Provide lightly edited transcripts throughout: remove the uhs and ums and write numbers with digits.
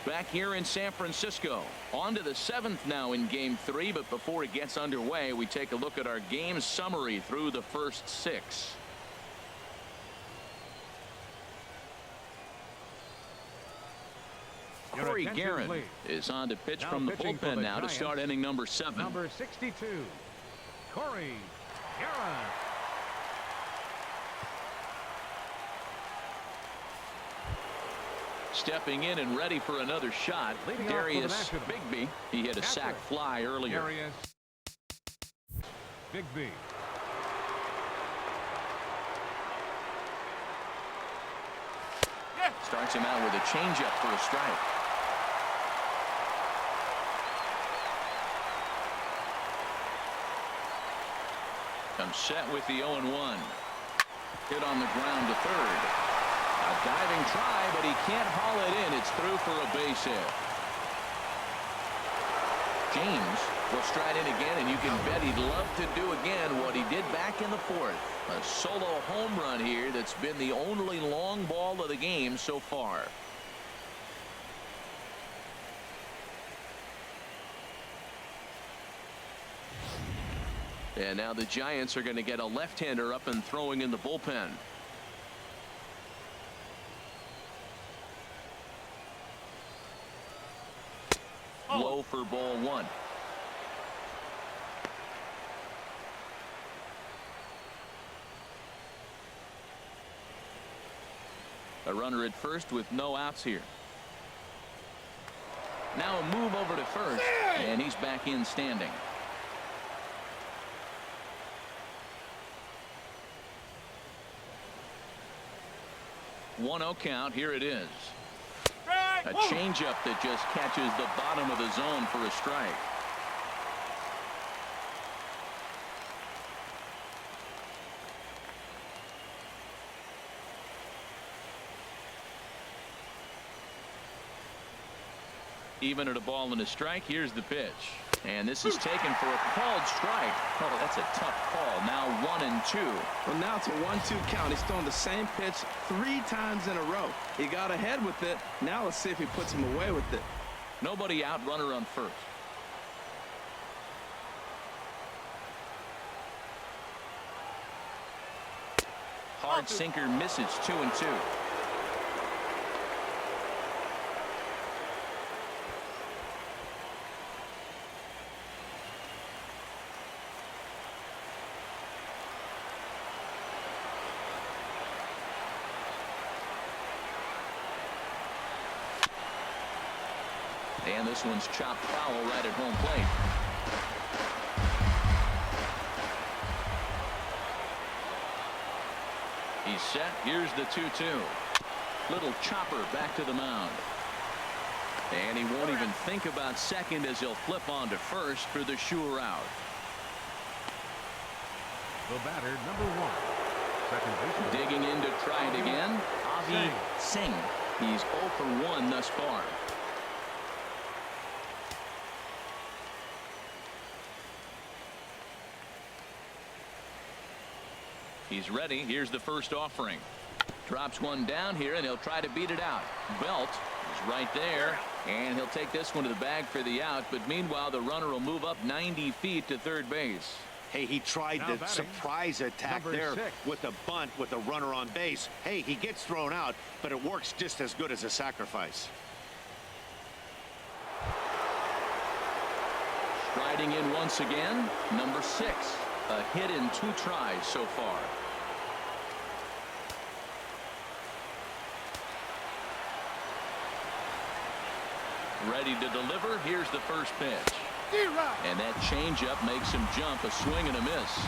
back here in San Francisco. On to the 7th now in Game 3, but before it gets underway, we take a look at our game summary through the first 6. Corey Guerin is on to pitch from the bullpen now to start inning number 7. Number 62, Corey Guerin. Stepping in and ready for another shot, Darius Bigby. He hit a sac fly earlier. Darius Bigby. Starts him out with a changeup for a strike. Comes set with the 0-1. Hit on the ground to third. A diving try, but he can't haul it in. It's through for a base hit. James will stride in again, and you can bet he'd love to do again what he did back in the 4th. A solo home run here that's been the only long ball of the game so far. And now the Giants are going to get a left-hander up and throwing in the bullpen. Low for ball 1. A runner at first with no outs here. Now a move over to first, and he's back in standing. 1-0 count. Here it is. A changeup that just catches the bottom of the zone for a strike. Even at a ball and a strike, here's the pitch. And this is taken for a called strike. Oh, that's a tough call. Now 1-2. Well, now it's a 1-2 count. He's throwing the same pitch 3 times in a row. He got ahead with it. Now let's see if he puts him away with it. Nobody out, runner on first. Hard sinker misses. 2-2. And this one's chopped foul right at home plate. He's set. Here's the 2-2. Little chopper back to the mound. And he won't even think about second as he'll flip on to first for the sure out. The batter, number 1. Second baseman. Digging in to try it again. Avi Singh. He's 0 for 1 thus far. He's ready. Here's the first offering. Drops one down here, and he'll try to beat it out. Belt is right there, and he'll take this one to the bag for the out. But meanwhile, the runner will move up 90 feet to third base. Hey, he tried the surprise attack there with a bunt with a runner on base. Hey, he gets thrown out, but it works just as good as a sacrifice. Striding in once again, number 6. A hit in 2 tries so far. Ready to deliver. Here's the first pitch. And that changeup makes him jump. A swing and a miss.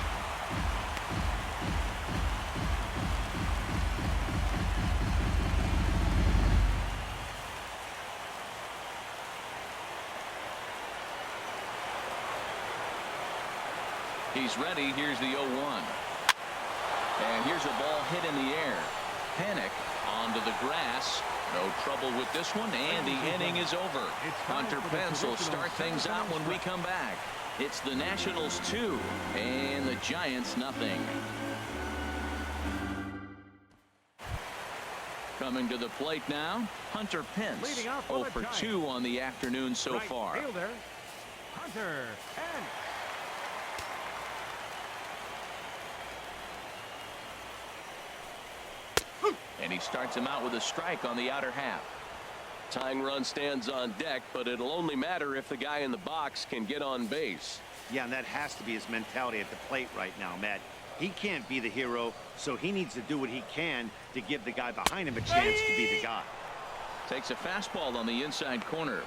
He's ready. Here's the 0-1. And here's a ball hit in the air. Panic onto the grass. No trouble with this one, and the inning is over. Hunter Pence will start things out when we come back. It's the Nationals 2 and the Giants nothing. Coming to the plate now, Hunter Pence. Leading off 0 for for the 2 on the afternoon so Right far. fielder, Hunter Pence. And he starts him out with a strike on the outer half. Tying run stands on deck, but it'll only matter if the guy in the box can get on base. Yeah, and that has to be his mentality at the plate right now, Matt. He can't be the hero, so he needs to do what he can to give the guy behind him a chance to be the guy. Takes a fastball on the inside corner.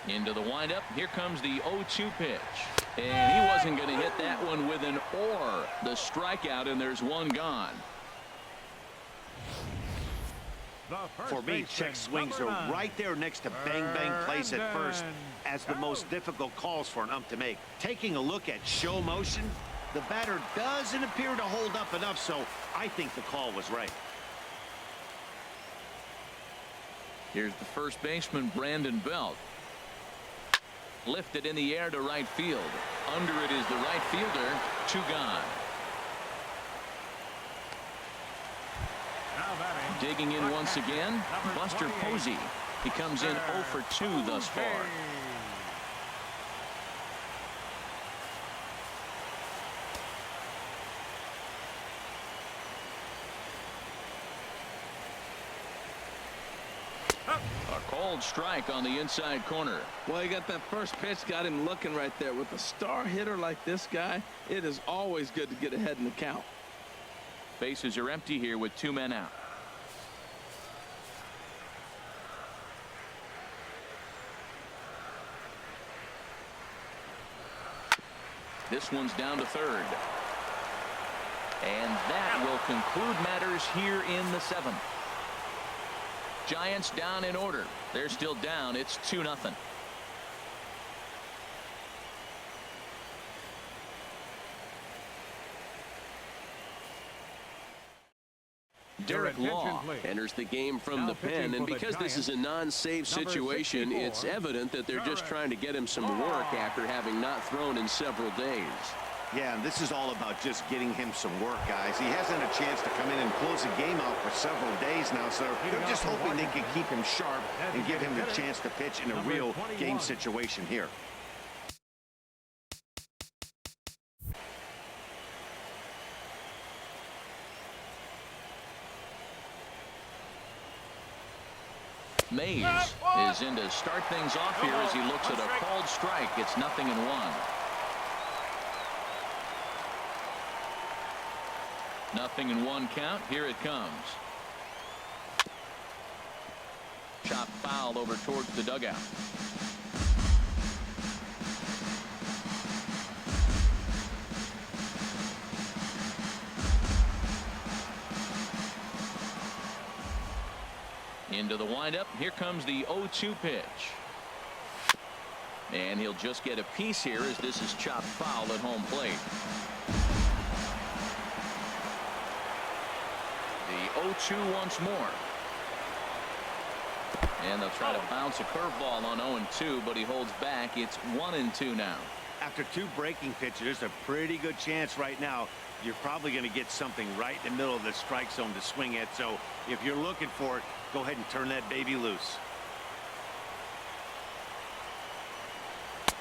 Into the windup. Here comes the 0-2 pitch. And he wasn't going to hit that one with an or. The strikeout, and there's one gone. For me, check swings are right there next to bang bang plays at first as the most difficult calls for an ump to make. Taking a look at show motion, the batter doesn't appear to hold up enough, so I think the call was right. Here's the first baseman, Brandon Belt. Lifted in the air to right field. Under it is the right fielder. 2 gone. Digging in once again, Buster Posey. He comes in 0 for 2 thus far. A cold strike on the inside corner. Well, he got that first pitch, got him looking right there. With a star hitter like this guy, it is always good to get ahead in the count. Bases are empty here with 2 men out. This one's down to third. And that will conclude matters here in the 7th. Giants down in order. They're still down. It's 2-0. Derek Law enters the game from the pen, and because this is a non-save situation, it's evident that they're just trying to get him some work after having not thrown in several days. Yeah, and this is all about just getting him some work, guys. He hasn't a chance to come in and close the game out for several days now, so they're just hoping they can keep him sharp and give him the chance to pitch in a real game situation here. Mays is in to start things off here as he looks at a called strike. It's 0-1. Nothing in 1 count. Here it comes. Chop foul over towards the dugout. Into the windup. Here comes the 0-2 pitch. And he'll just get a piece here as this is chopped foul at home plate. The 0-2 once more. And they'll try to bounce a curveball on 0-2, but he holds back. It's 1-2 now. After 2 breaking pitches, there's a pretty good chance right now you're probably going to get something right in the middle of the strike zone to swing at. So if you're looking for it, go ahead and turn that baby loose.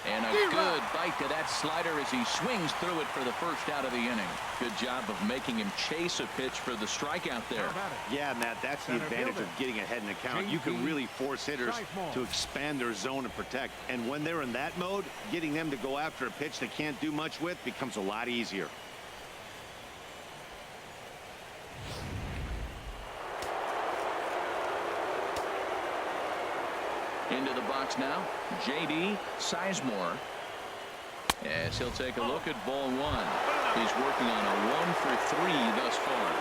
And a good bite to that slider as he swings through it for the first out of the inning. Good job of making him chase a pitch for the strikeout there. Yeah, Matt, that's the advantage of getting ahead in the count. You can really force hitters to expand their zone and protect. And when they're in that mode, getting them to go after a pitch they can't do much with becomes a lot easier. Into the box now, J.D. Sizemore. As he'll take a look at ball 1. He's working on a 1 for 3 thus far.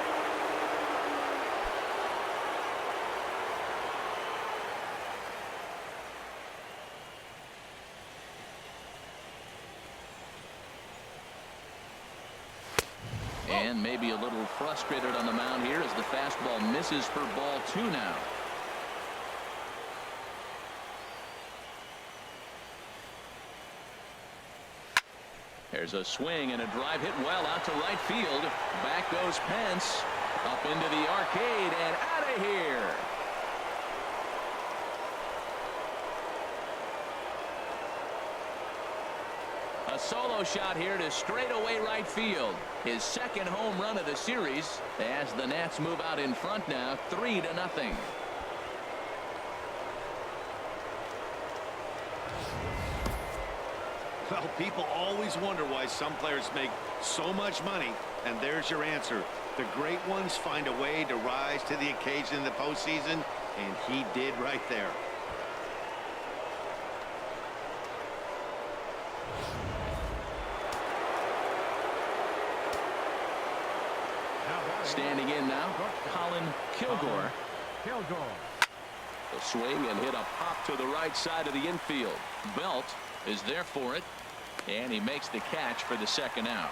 And maybe a little frustrated on the mound here as the fastball misses for ball 2 now. There's a swing and a drive hit well out to right field. Back goes Pence. Up into the arcade and out of here. A solo shot here to straightaway right field. His second home run of the series as the Nats move out in front now 3-0. Well, people always wonder why some players make so much money, and there's your answer. The great ones find a way to rise to the occasion in the postseason, and he did right there. Standing in now, Colin Kilgore. A swing and hit a pop to the right side of the infield. Belt is there for it, and he makes the catch for the second out.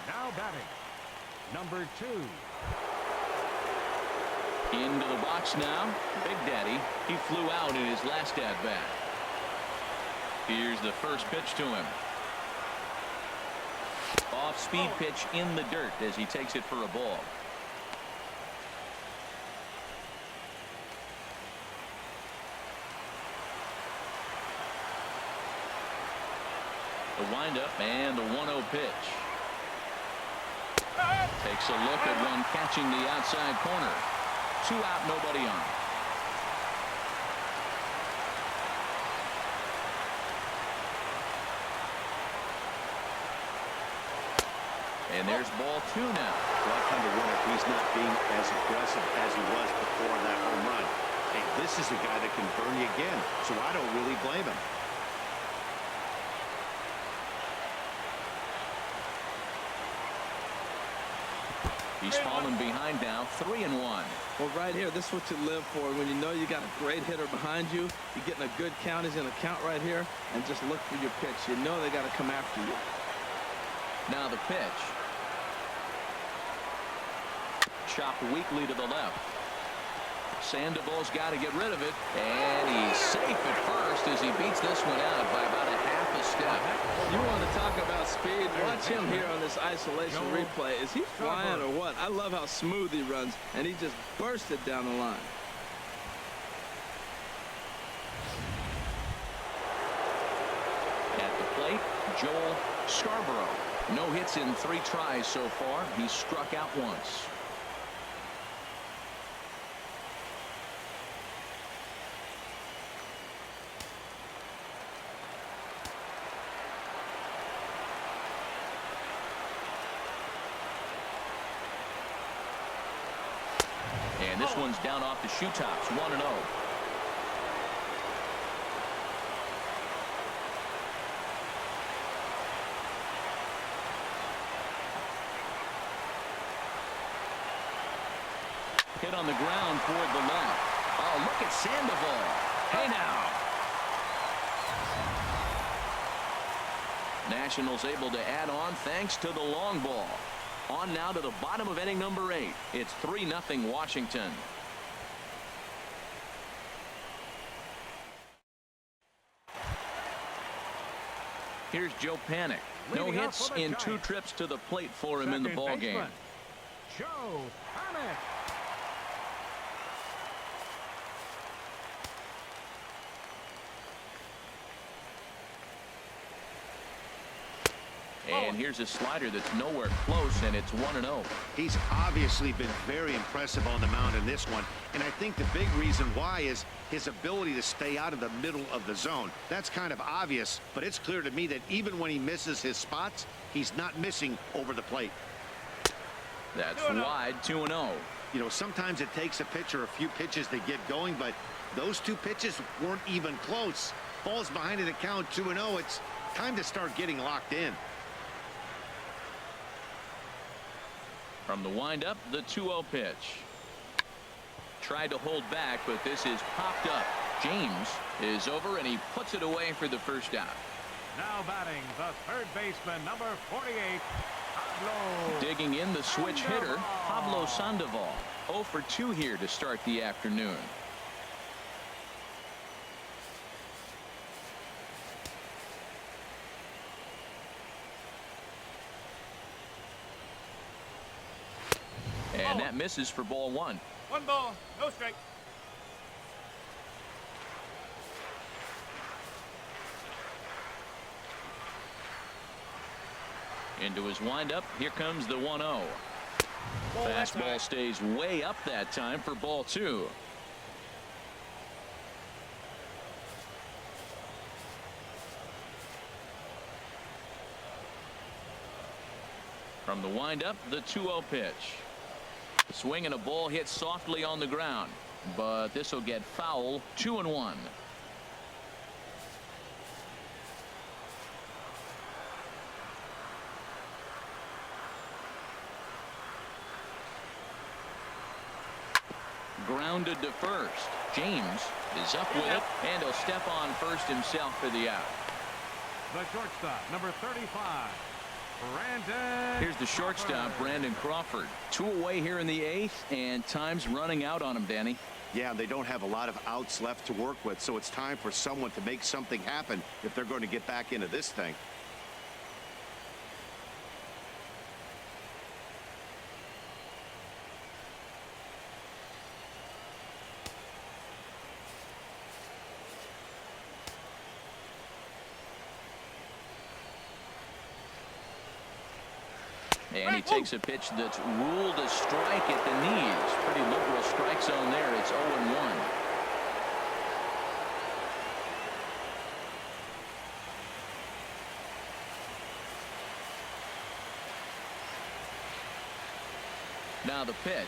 Now batting, number 2. Into the box now, Big Daddy. He flew out in his last at-bat. Here's the first pitch to him. Off-speed pitch in the dirt as he takes it for a ball. The windup and the 1-0 pitch. Takes a look at one catching the outside corner. 2 out, nobody on. And there's ball 2 now. What kind of winner if he's not being as aggressive as he was before that home run? Hey, this is a guy that can burn you again, so I don't really blame him. He's fallen behind now, 3-1. Well, right here, this is what you live for. When you know you got a great hitter behind you, you're getting a good count. He's going to count right here, and just look for your pitch. You know they got to come after you. Now the pitch. Chopped weakly to the left. Sandoval's got to get rid of it, and he's safe at first as he beats this one out by about a half a step. You want to talk about speed? Watch him here on this isolation replay. Is he flying or what? I love how smooth he runs, and he just bursted down the line. At the plate, Joel Scarborough. No hits in 3 tries so far. He's struck out once. And this one's down off the shoe tops, 1-0. Hit on the ground toward the left. Oh, look at Sandoval. Hey now. Nationals able to add on thanks to the long ball. On now to the bottom of inning number 8. It's 3-0 Washington. Here's Joe Panik. No hits in 2 trips to the plate for him in the ball game. Joe Panik. And here's a slider that's nowhere close, and it's 1-0. He's obviously been very impressive on the mound in this one, and I think the big reason why is his ability to stay out of the middle of the zone. That's kind of obvious, but it's clear to me that even when he misses his spots, he's not missing over the plate. That's wide, 2-0. You know, sometimes it takes a pitcher a few pitches to get going, but those 2 pitches weren't even close. Falls behind in the count, 2-0. It's time to start getting locked in. From the windup, the 2-0 pitch. Tried to hold back, but this is popped up. James is over, and he puts it away for the first out. Now batting, the third baseman, number 48, Pablo. Digging in the switch hitter, Pablo Sandoval. 0 for 2 here to start the afternoon. that misses for ball one. 1 ball, no strike. Into his windup. Here comes the 1-0. Fastball stays way up that time for ball two. From the windup, the 2-0 pitch. Swing and a ball hit softly on the ground, but this will get foul. 2-1. Grounded to first. James is up with it, and he'll step on first himself for the out. The shortstop, number 35, Brandon. Here's the shortstop, Brandon Crawford. 2 away here in the 8th, and time's running out on him, Danny. Yeah, they don't have a lot of outs left to work with, so it's time for someone to make something happen if they're going to get back into this thing. And he takes a pitch that's ruled a strike at the knees. Pretty liberal strike zone there. It's 0-1. Now the pitch.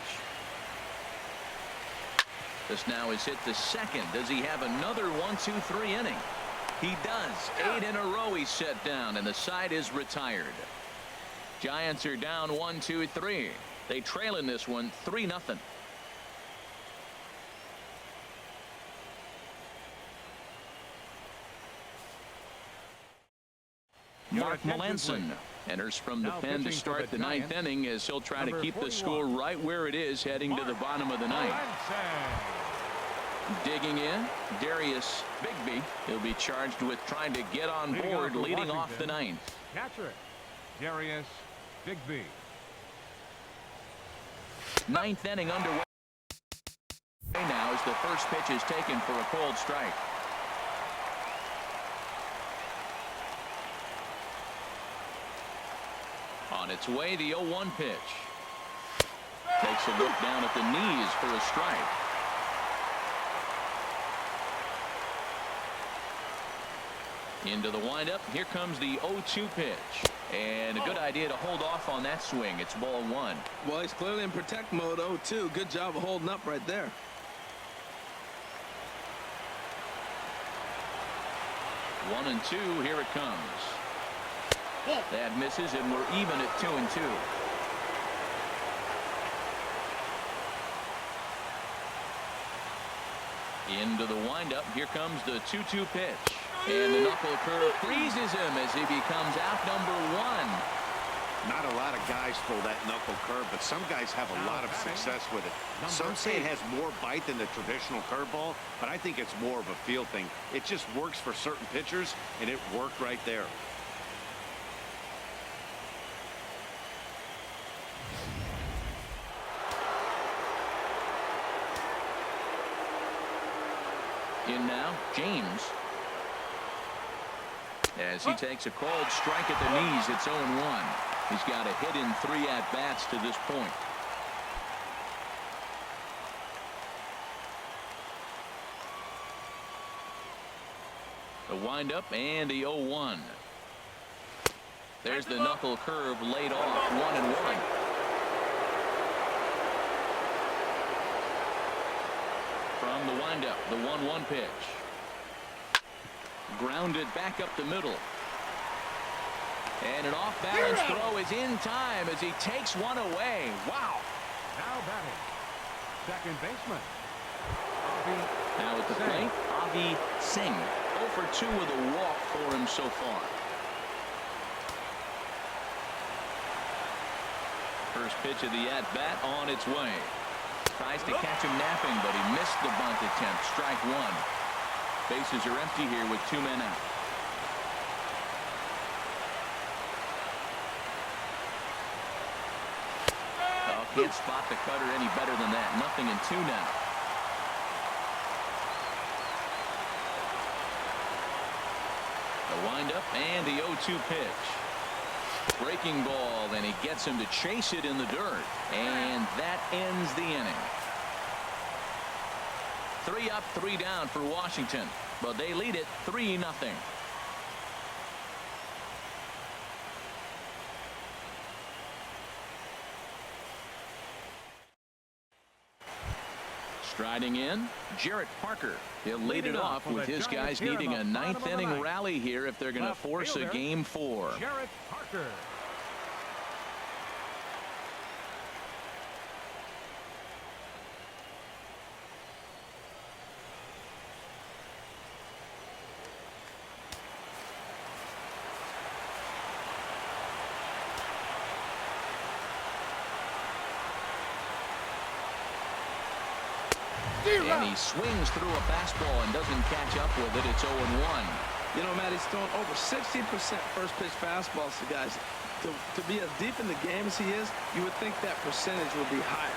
This now is hit the second. Does he have another 1-2-3 inning? He does. 8 in a row he's set down, and the side is retired. Giants are down 1-2-3. They trail in this one 3-0. Mark Melanson enters from the pen to start the 9th inning as he'll try to keep the score right where it is heading to the bottom of the 9th. Digging in, Darius Bigby. He'll be charged with trying to get on board leading off the 9th. Catcher, Darius Bigby. 9th inning underway now as the first pitch is taken for a cold strike. On its way, the 0-1 pitch. Takes a look down at the knees for a strike. Into the windup. Here comes the 0-2 pitch. And a good idea to hold off on that swing. It's ball one. Well, he's clearly in protect mode. 0-2. Good job of holding up right there. One and two. Here it comes. That misses, and we're even at 2-2. Into the windup. Here comes the 2-2 pitch. And the knuckle curve freezes him as he becomes out number one. Not a lot of guys throw that knuckle curve, but some guys have a lot of success with it. Some say it has more bite than the traditional curveball, but I think it's more of a feel thing. It just works for certain pitchers, and it worked right there. In now, James. As he takes a called strike at the knees, it's 0-1. He's got a hit in 3 at-bats to this point. The windup and the 0-1. There's the knuckle curve laid off. 1-1. From the windup, the 1-1 pitch. Grounded back up the middle. And an off-balance throw is in time as he takes one away. Wow. Now batting, second baseman. Now at the plate, Avi Singh. 0 for 2 with a walk for him so far. First pitch of the at-bat on its way. Tries to catch him napping, but he missed the bunt attempt. Strike one. Bases are empty here with 2 men out. Can't spot the cutter any better than that. 0-2 now. The windup and the 0-2 pitch. Breaking ball, and he gets him to chase it in the dirt. And that ends the inning. 3 up, 3 down for Washington. But they lead it 3-0. Striding in, Jarrett Parker. He'll lead it off with his guys needing a 9th inning rally here if they're going to force a Game 4. Jarrett Parker. And he swings through a fastball and doesn't catch up with it. It's 0-1. You know, Matt, he's thrown over 60% first pitch fastballs to guys. To be as deep in the game as he is, you would think that percentage would be higher.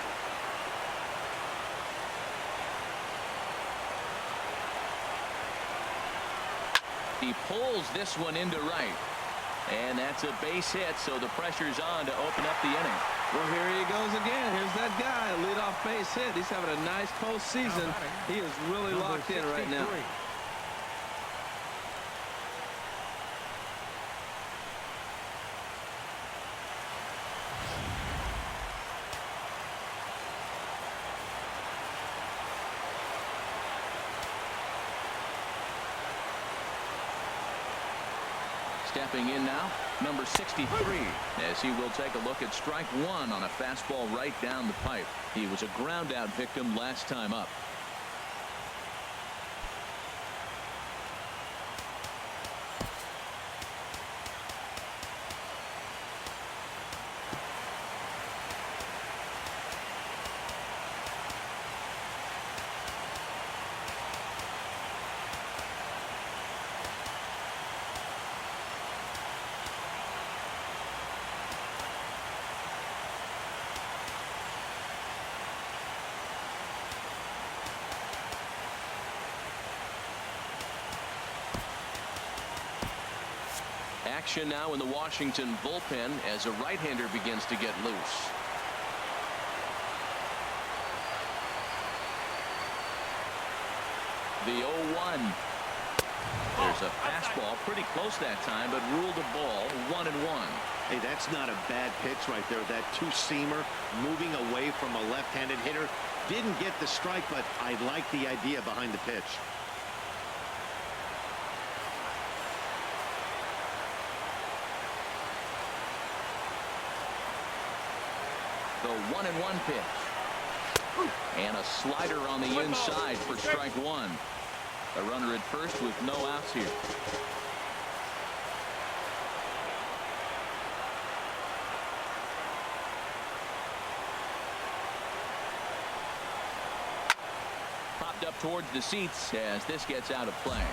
He pulls this one into right. And that's a base hit, so the pressure's on to open up the inning. Well, here he goes again. Here's that guy, leadoff base hit. He's having a nice postseason. He is really locked in right now. Stepping in now, number 63, as he will take a look at strike 1 on a fastball right down the pipe. He was a ground out victim last time up. Action now in the Washington bullpen as a right-hander begins to get loose. The 0-1. There's a fastball pretty close that time, but ruled a ball 1-1. Hey, that's not a bad pitch right there. That two-seamer moving away from a left-handed hitter. Didn't get the strike, but I like the idea behind the pitch. The 1-1 pitch. And a slider on the inside for strike 1. A runner at first with no outs here. Popped up towards the seats as this gets out of play.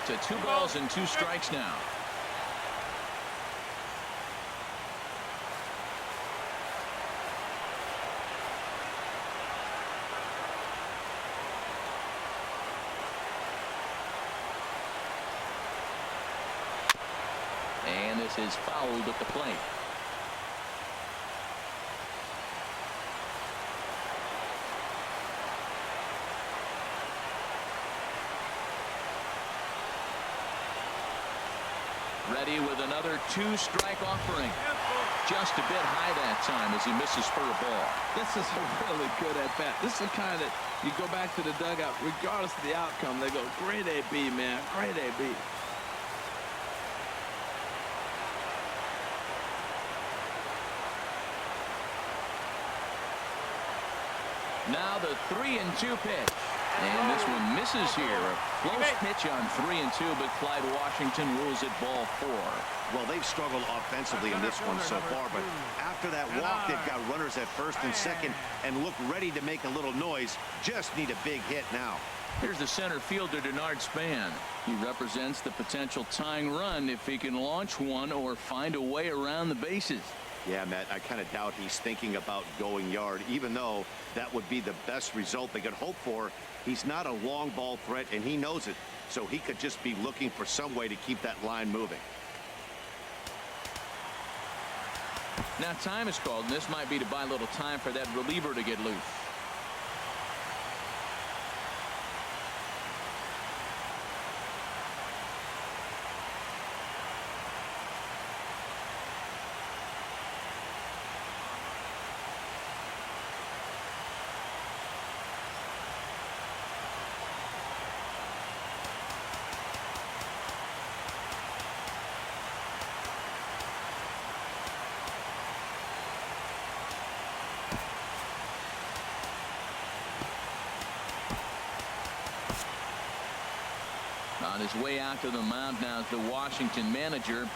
To 2 balls and 2 strikes now. And this is fouled at the plate. Ready with another 2-strike offering. Just a bit high that time as he misses for a ball. This is a really good at-bat. This is the kind that you go back to the dugout, regardless of the outcome, they go, great AB, man, great AB. Now the 3-2 pitch. And this one misses here. A close pitch on 3-2, but Clyde Washington rules it ball 4. Well, they've struggled offensively in this one so far, but after that walk, they've got runners at first and second and look ready to make a little noise. Just need a big hit now. Here's the center fielder, Denard Span. He represents the potential tying run if he can launch one or find a way around the bases. Yeah, Matt, I kind of doubt he's thinking about going yard, even though that would be the best result they could hope for. He's not a long ball threat, and he knows it, so he could just be looking for some way to keep that line moving. Now time is called, and this might be to buy a little time for that reliever to get loose. On his way out to the mound now is the Washington manager,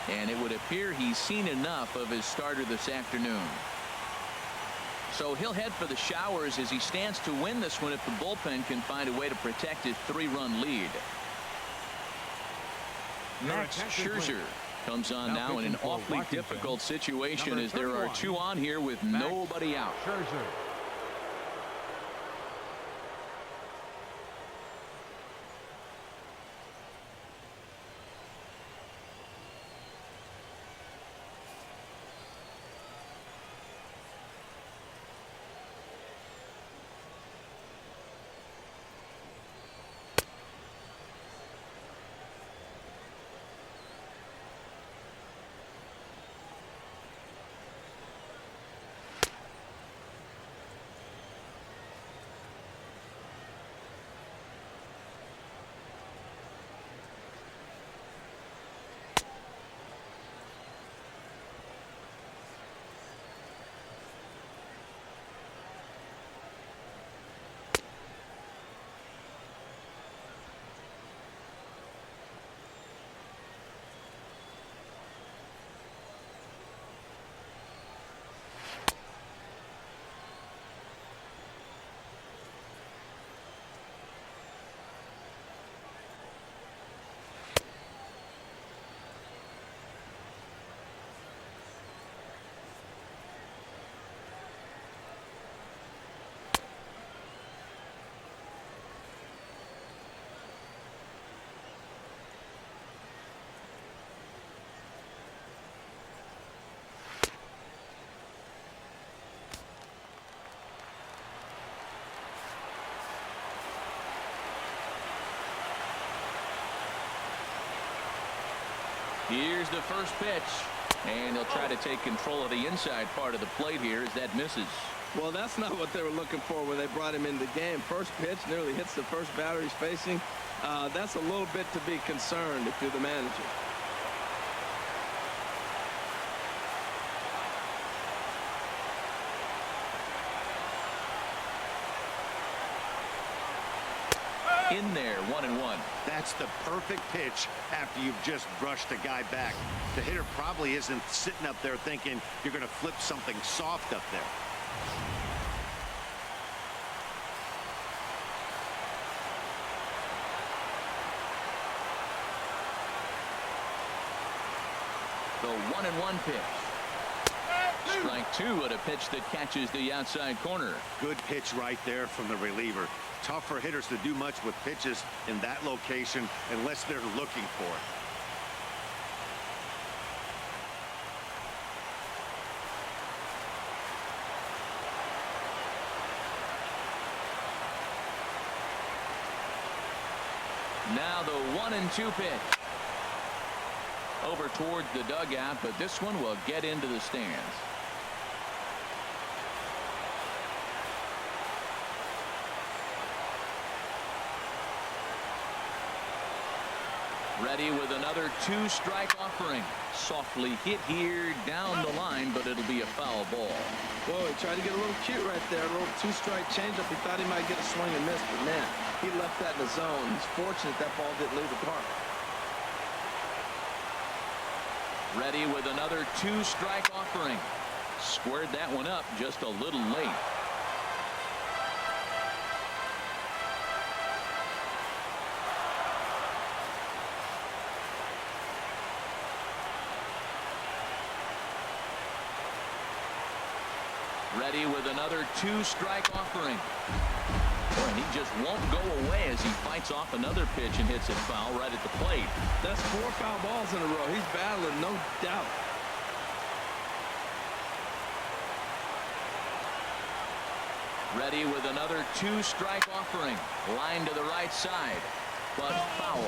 and it would appear he's seen enough of his starter this afternoon. So he'll head for the showers as he stands to win this one if the bullpen can find a way to protect his 3-run lead. Max Scherzer comes on now in an awfully difficult situation as there are 2 on here with nobody out. Scherzer. Here's the first pitch, and they'll try to take control of the inside part of the plate here as that misses. Well, that's not what they were looking for when they brought him in the game. First pitch nearly hits the first batter he's facing. That's a little bit to be concerned if you're the manager. In there, 1-1. That's the perfect pitch after you've just brushed a guy back. The hitter probably isn't sitting up there thinking you're going to flip something soft up there. The 1-1 pitch. Strike 2 at a pitch that catches the outside corner. Good pitch right there from the reliever. Tough for hitters to do much with pitches in that location unless they're looking for it. Now the 1-2 pitch. Over towards the dugout, but this one will get into the stands. Ready with another 2-strike offering. Softly hit here down the line, but it'll be a foul ball. Whoa, he tried to get a little cute right there. A little 2-strike changeup. He thought he might get a swing and miss, but man, he left that in the zone. He's fortunate that ball didn't leave the park. Ready with another 2-strike offering. Squared that one up just a little late. Ready with another 2-strike offering. And he just won't go away as he fights off another pitch and hits it foul right at the plate. That's 4 foul balls in a row. He's battling, no doubt. Ready with another 2-strike offering. Line to the right side, but foul.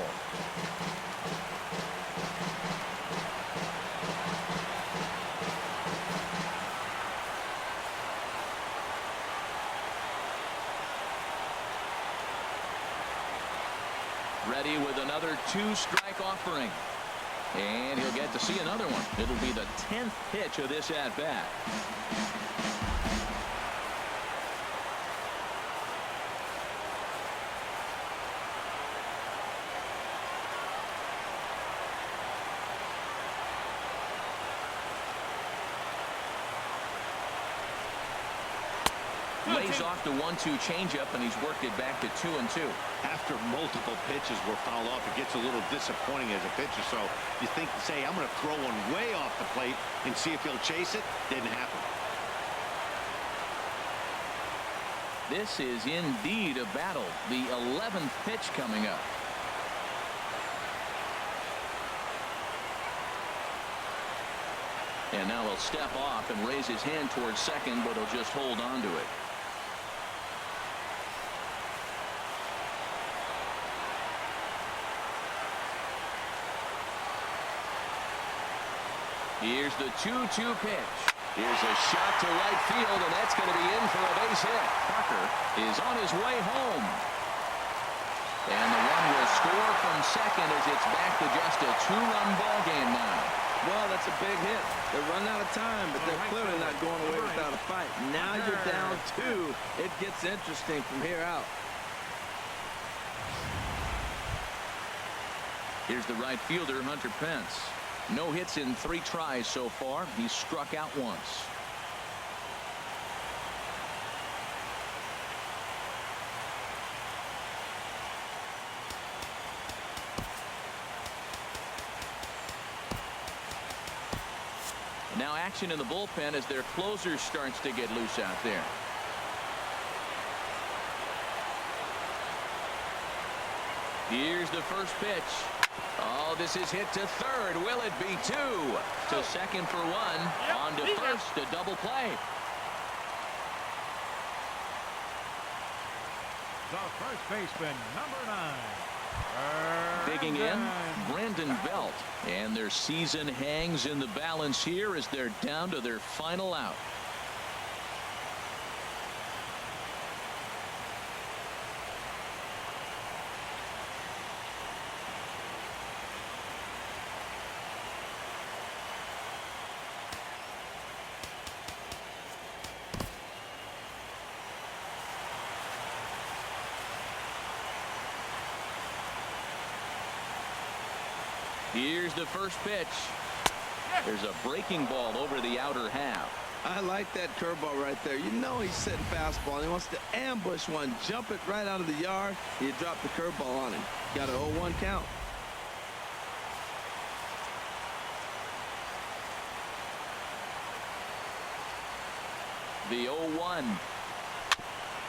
Ready with another 2-strike offering. And he'll get to see another one. It'll be the 10th pitch of this at-bat. Lays off the 1-2 changeup, and he's worked it back to 2-2. After multiple pitches were fouled off, it gets a little disappointing as a pitcher. So you think, say, I'm going to throw one way off the plate and see if he'll chase it. Didn't happen. This is indeed a battle. The 11th pitch coming up. And now he'll step off and raise his hand towards second, but he'll just hold on to it. Here's the 2-2 pitch. Here's a shot to right field, and that's going to be in for a base hit. Parker is on his way home. And the run will score from second as it's back to just a 2-run ball game now. Well, that's a big hit. They're running out of time, but they're clearly not going away without a fight. Now you're down 2. It gets interesting from here out. Here's the right fielder, Hunter Pence. No hits in 3 tries so far. He's struck out once. Now action in the bullpen as their closer starts to get loose out there. Here's the first pitch. Oh, this is hit to third. Will it be 2? To second for 1. On to first, a double play. The first baseman, number 9. Digging in, Brandon Belt. And their season hangs in the balance here as they're down to their final out. Here's the first pitch. There's a breaking ball over the outer half. I like that curveball right there. You know he's setting fastball. He wants to ambush one, jump it right out of the yard. You drop the curveball on him. Got an 0-1 count. The 0-1.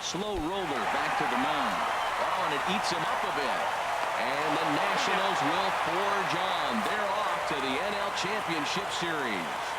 Slow roller back to the mound. Oh, and it eats him up a bit. And the Nationals will forge on. They're off to the NL Championship Series.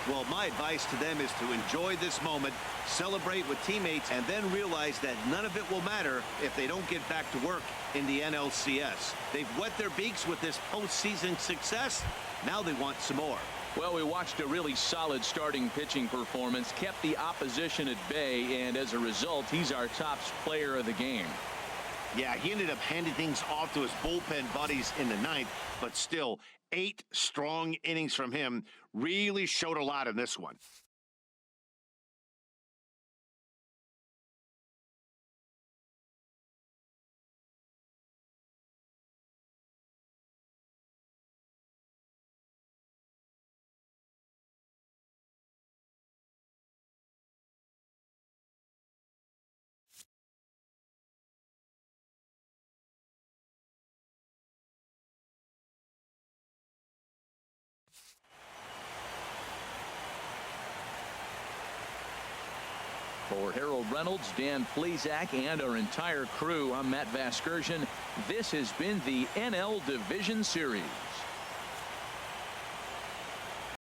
Well, my advice to them is to enjoy this moment, celebrate with teammates, and then realize that none of it will matter if they don't get back to work in the NLCS. They've wet their beaks with this postseason success. Now they want some more. Well, we watched a really solid starting pitching performance, kept the opposition at bay, and as a result, he's our top player of the game. Yeah, he ended up handing things off to his bullpen buddies in the ninth, but still, 8 strong innings from him really showed a lot in this one. For Harold Reynolds, Dan Plesac, and our entire crew, I'm Matt Vasgersian. This has been the NL Division Series.